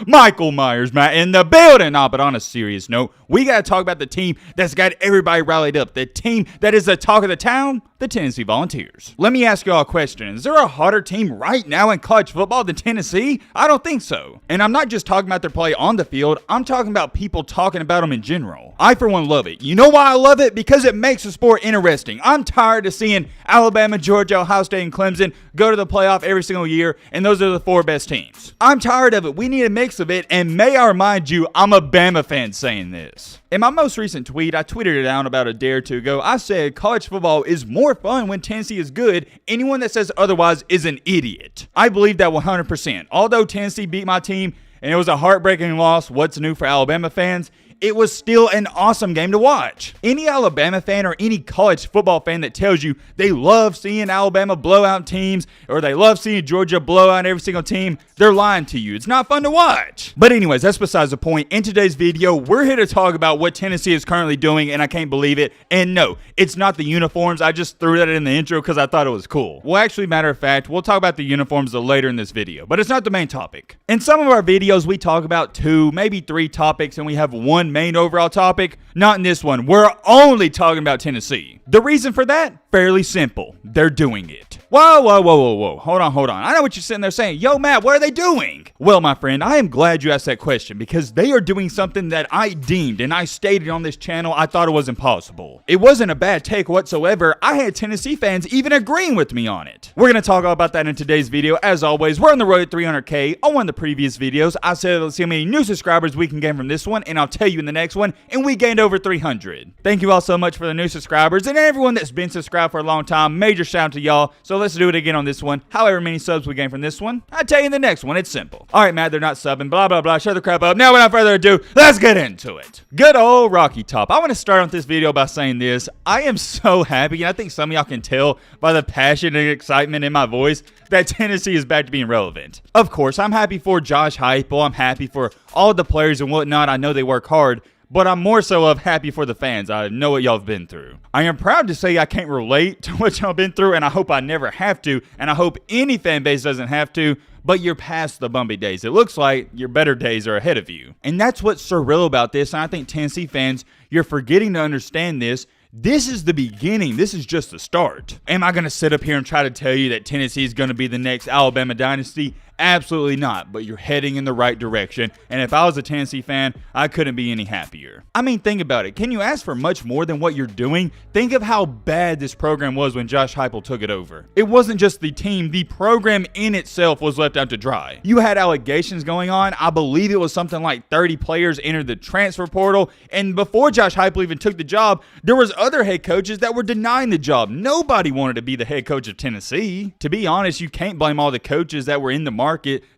Michael Myers, Matt, in the building. Nah, but on a serious note, we got to talk about the team that's got everybody rallied up. The team that is the talk of the town, the Tennessee Volunteers. Let me ask y'all a question. Is there a hotter team right now in college football than Tennessee? I don't think so. And I'm not just talking about their play on the field. I'm talking about people talking about them in general. I, for one, love it. You know why I love it? Because it makes the sport interesting. I'm tired of seeing Alabama, Georgia, Ohio State, and Clemson go to the playoff every single year, and those are the 4 best teams. I'm tired of it. We need a mix of it, and may I remind you, I'm a Bama fan saying this. In my most recent tweet, I tweeted it out about a day or two ago. I said college football is more fun when Tennessee is good. Anyone that says otherwise is an idiot. I believe that 100%. Although Tennessee beat my team, and it was a heartbreaking loss, what's new for Alabama fans? It was still an awesome game to watch. Any Alabama fan or any college football fan that tells you they love seeing Alabama blow out teams or they love seeing Georgia blow out every single team, they're lying to you. It's not fun to watch. But anyways, that's besides the point. In today's video, we're here to talk about what Tennessee is currently doing, and I can't believe it. And no, it's not the uniforms. I just threw that in the intro because I thought it was cool. Well, actually, matter of fact, we'll talk about the uniforms later in this video, but it's not the main topic. In some of our videos, we talk about 2, maybe 3 topics, and we have one main overall topic. Not in this one. We're only talking about Tennessee. The reason for that? Fairly simple. They're doing it. Whoa. Hold on. I know what you're sitting there saying. Yo, Matt, what are they doing? Well, my friend, I am glad you asked that question because they are doing something that I deemed and I stated on this channel I thought it was impossible. It wasn't a bad take whatsoever. I had Tennessee fans even agreeing with me on it. We're going to talk all about that in today's video. As always, we're on the road to 300K. On one of the previous videos, I said let's see how many new subscribers we can gain from this one, and I'll tell you in the next one, and we gained over 300. Thank you all so much for the new subscribers and everyone that's been subscribed for a long time. Major shout out to y'all. So let's do it again on this one. However many subs we gain from this one, I'll tell you in the next one. It's simple. All right, Matt, they're not subbing. Blah, blah, blah. Shut the crap up. Now, without further ado, let's get into it. Good old Rocky Top. I want to start off this video by saying this. I am so happy, and I think some of y'all can tell by the passion and excitement in my voice that Tennessee is back to being relevant. Of course, I'm happy for Josh Heupel. I'm happy for all the players and whatnot. I know they work hard. But I'm more so happy for the fans. I know what y'all have been through. I am proud to say I can't relate to what y'all been through, and I hope I never have to, and I hope any fan base doesn't have to, but you're past the bumpy days. It looks like your better days are ahead of you. And that's what's surreal about this, and I think Tennessee fans, you're forgetting to understand this. This is the beginning. This is just the start. Am I going to sit up here and try to tell you that Tennessee is going to be the next Alabama dynasty? Absolutely not, but you're heading in the right direction, and if I was a Tennessee fan, I couldn't be any happier. I mean, think about it. Can you ask for much more than what you're doing? Think of how bad this program was when Josh Heupel took it over. It wasn't just the team, the program in itself was left out to dry. You had allegations going on. I believe it was something like 30 players entered the transfer portal, and before Josh Heupel even took the job, there was other head coaches that were denying the job. Nobody wanted to be the head coach of Tennessee. To be honest, you can't blame all the coaches that were in the market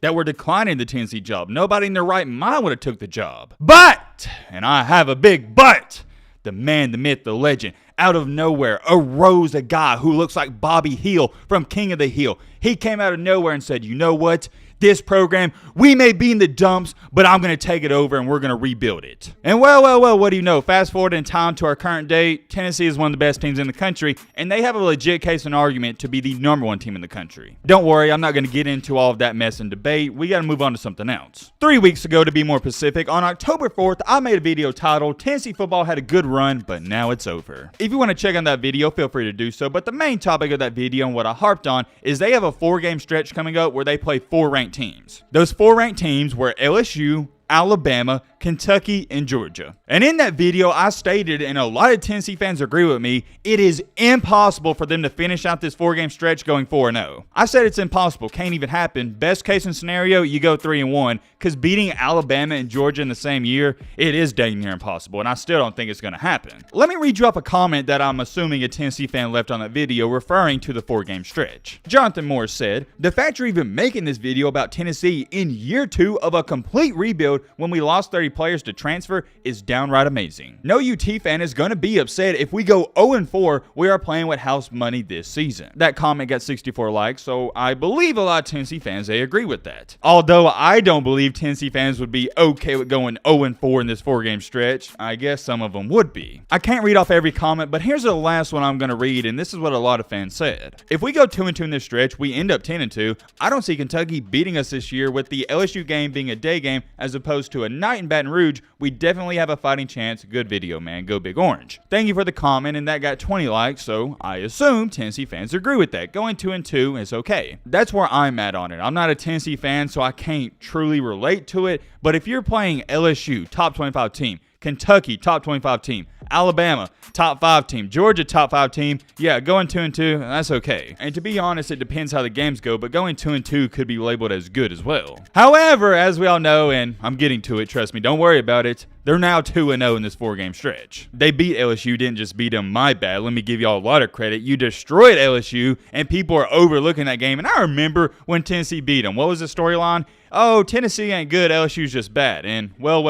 that were declining the Tennessee job. Nobody in their right mind would have took the job. But, and I have a big but, the man, the myth, the legend, out of nowhere arose a guy who looks like Bobby Hill from King of the Hill. He came out of nowhere and said, you know what? This program, we may be in the dumps, but I'm going to take it over and we're going to rebuild it. And well, what do you know? Fast forward in time to our current day, Tennessee is one of the best teams in the country, and they have a legit case and argument to be the #1 team in the country. Don't worry, I'm not going to get into all of that mess and debate. We got to move on to something else. 3 weeks ago, to be more specific, on October 4th, I made a video titled, Tennessee football had a good run, but now it's over. If you want to check on that video, feel free to do so, but the main topic of that video and what I harped on is they have a 4-game stretch coming up where they play 4 ranked teams. Those 4 ranked teams were LSU, Alabama, Kentucky, and Georgia. And in that video, I stated, and a lot of Tennessee fans agree with me, it is impossible for them to finish out this 4-game stretch going 4-0. I said it's impossible, can't even happen. Best case in scenario, you go 3-1, because beating Alabama and Georgia in the same year, it is dang near impossible, and I still don't think it's going to happen. Let me read you off a comment that I'm assuming a Tennessee fan left on that video referring to the 4-game stretch. Jonathan Morris said, the fact you're even making this video about Tennessee in year 2 of a complete rebuild when we lost 30 players to transfer is downright amazing. No UT fan is going to be upset if we go 0-4. We are playing with house money this season. That comment got 64 likes, so I believe a lot of Tennessee fans, they agree with that. Although I don't believe Tennessee fans would be okay with going 0-4 in this 4-game stretch. I guess some of them would be. I can't read off every comment, but here's the last one I'm going to read, and this is what a lot of fans said. If we go 2-2 in this stretch, we end up 10-2. I don't see Kentucky beating us this year. With the LSU game being a day game as opposed to a night in Baton Rouge, we definitely have a fighting chance. Good video, man. Go Big Orange. Thank you for the comment, and that got 20 likes, so I assume Tennessee fans agree with that. Going 2-2 is okay. That's where I'm at on it. I'm not a Tennessee fan, so I can't truly relate to it, but if you're playing LSU, top 25 team, Kentucky, top 25 team, Alabama, top 5 team, Georgia, top 5 team, yeah, going 2-2, that's okay. And to be honest, it depends how the games go, but going 2-2 could be labeled as good as well. However, as we all know, and I'm getting to it, trust me, don't worry about it, they're now 2-0 in this 4-game stretch. They beat LSU, didn't just beat them, my bad. Let me give y'all a lot of credit. You destroyed LSU, and people are overlooking that game. And I remember when Tennessee beat them. What was the storyline? Oh, Tennessee ain't good, LSU's just bad. And well,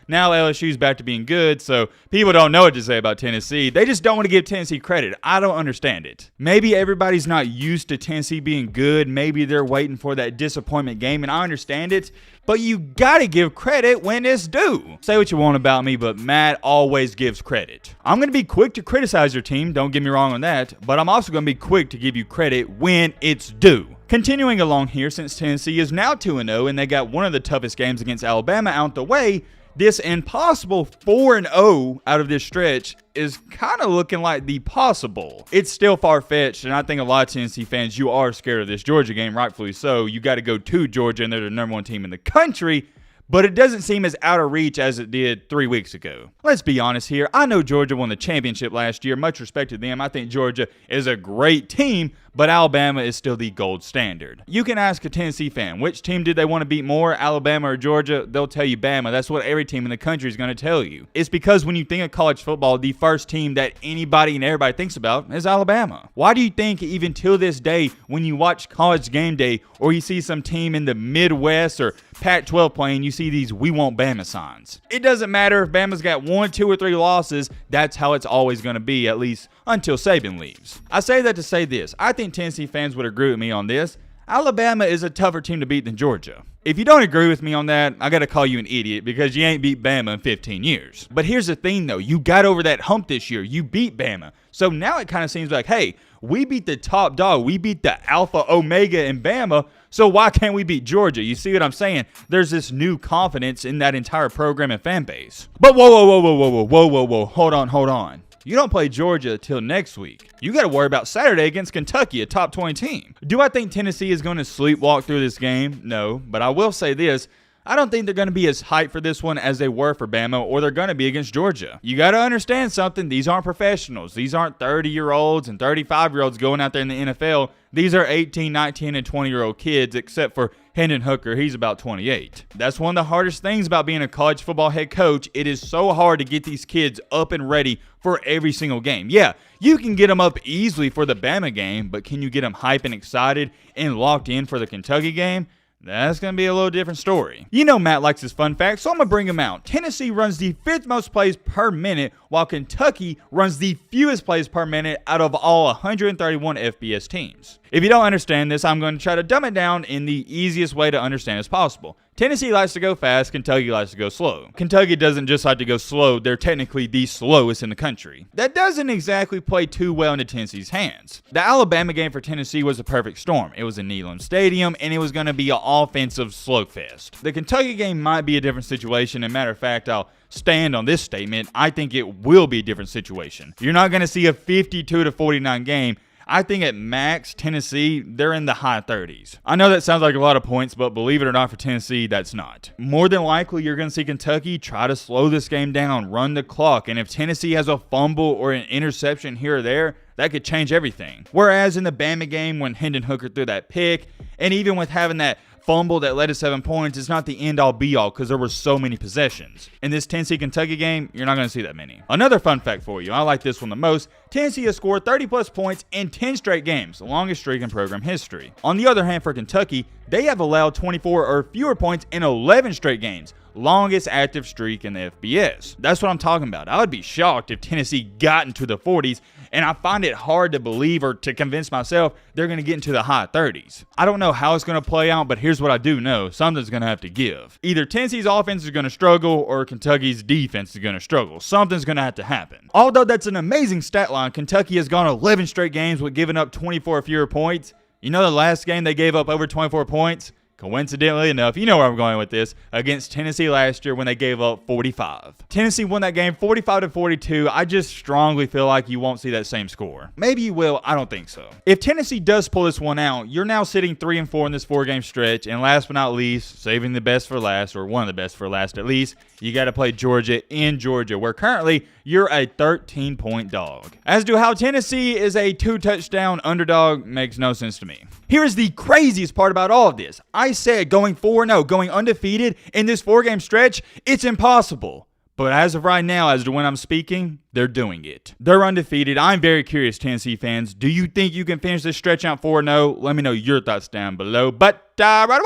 now LSU's back to being good, so people don't know what to say about Tennessee. They just don't want to give Tennessee credit. I don't understand it. Maybe everybody's not used to Tennessee being good. Maybe they're waiting for that disappointment game, and I understand it. But you gotta give credit when it's due. Say what you want about me, but Matt always gives credit. I'm gonna be quick to criticize your team, don't get me wrong on that, but I'm also gonna be quick to give you credit when it's due. Continuing along here, since Tennessee is now 2-0 and they got one of the toughest games against Alabama out the way, this impossible 4-0 out of this stretch is kind of looking like the possible. It's still far-fetched, and I think a lot of Tennessee fans, you are scared of this Georgia game, rightfully so. You got to go to Georgia, and they're the #1 team in the country, but it doesn't seem as out of reach as it did 3 weeks ago. Let's be honest here. I know Georgia won the championship last year. Much respect to them. I think Georgia is a great team, but Alabama is still the gold standard. You can ask a Tennessee fan, which team did they want to beat more, Alabama or Georgia? They'll tell you Bama. That's what every team in the country is going to tell you. It's because when you think of college football, the first team that anybody and everybody thinks about is Alabama. Why do you think even till this day, when you watch College Game Day or you see some team in the Midwest or Pac-12 playing, you see these "We Want Bama" signs? It doesn't matter if Bama's got 1, 2, or 3 losses. That's how it's always going to be, at least until Saban leaves. I say that to say this. I think Tennessee fans would agree with me on this. Alabama is a tougher team to beat than Georgia. If you don't agree with me on that, I got to call you an idiot because you ain't beat Bama in 15 years. But here's the thing, though. You got over that hump this year. You beat Bama. So now it kind of seems like, hey, we beat the top dog. We beat the alpha omega in Bama. So why can't we beat Georgia? You see what I'm saying? There's this new confidence in that entire program and fan base. But whoa. Hold on. You don't play Georgia till next week. You got to worry about Saturday against Kentucky, a top 20 team. Do I think Tennessee is going to sleepwalk through this game? No, but I will say this. I don't think they're going to be as hyped for this one as they were for Bama, or they're going to be against Georgia. You got to understand something. These aren't professionals. These aren't 30-year-olds and 35-year-olds going out there in the NFL. These are 18, 19, and 20-year-old kids, except for Hendon Hooker. He's about 28. That's one of the hardest things about being a college football head coach. It is so hard to get these kids up and ready for every single game. Yeah, you can get them up easily for the Bama game, but can you get them hyped and excited and locked in for the Kentucky game? That's going to be a little different story. You know Matt likes his fun facts, so I'm going to bring them out. Tennessee runs the 5th most plays per minute, while Kentucky runs the fewest plays per minute out of all 131 FBS teams. If you don't understand this, I'm going to try to dumb it down in the easiest way to understand as possible. Tennessee likes to go fast, Kentucky likes to go slow. Kentucky doesn't just like to go slow, they're technically the slowest in the country. That doesn't exactly play too well into Tennessee's hands. The Alabama game for Tennessee was a perfect storm. It was in Neyland Stadium, and it was going to be an offensive slugfest. The Kentucky game might be a different situation, and matter of fact, I'll stand on this statement. I think it will be a different situation. You're not going to see a 52-49 game. I think at max, Tennessee, they're in the high 30s. I know that sounds like a lot of points, but believe it or not, for Tennessee, that's not. More than likely, you're going to see Kentucky try to slow this game down, run the clock, and if Tennessee has a fumble or an interception here or there, that could change everything. Whereas in the Bama game, when Hendon Hooker threw that pick, and even with having that fumble that led to 7 points, it's not the end-all be-all because there were so many possessions. In this Tennessee-Kentucky game, you're not going to see that many. Another fun fact for you, I like this one the most, Tennessee has scored 30-plus points in 10 straight games, the longest streak in program history. On the other hand, for Kentucky, they have allowed 24 or fewer points in 11 straight games, longest active streak in the FBS. That's what I'm talking about. I would be shocked if Tennessee got into the 40s, and I find it hard to believe or to convince myself they're going to get into the high 30s. I don't know how it's going to play out, but here's what I do know. Something's going to have to give. Either Tennessee's offense is going to struggle or Kentucky's defense is going to struggle. Something's going to have to happen. Although that's an amazing stat line, Kentucky has gone 11 straight games with giving up 24 or fewer points. You know the last game they gave up over 24 points? Coincidentally enough, you know where I'm going with this, against Tennessee last year when they gave up 45. Tennessee won that game 45-42. I just strongly feel like you won't see that same score. Maybe you will, I don't think so. If Tennessee does pull this one out, you're now sitting 3-4 in this 4-game stretch, and last but not least, saving the best for last, or one of the best for last at least, you got to play Georgia in Georgia, where currently you're a 13-point dog. As to how Tennessee is a 2-touchdown underdog makes no sense to me. Here is the craziest part about all of this. I said going 4-0, going undefeated in this 4-game stretch, it's impossible. But as of right now, as to when I'm speaking, they're doing it. They're undefeated. I'm very curious, Tennessee fans. Do you think you can finish this stretch out 4-0? Let me know your thoughts down below. But right away,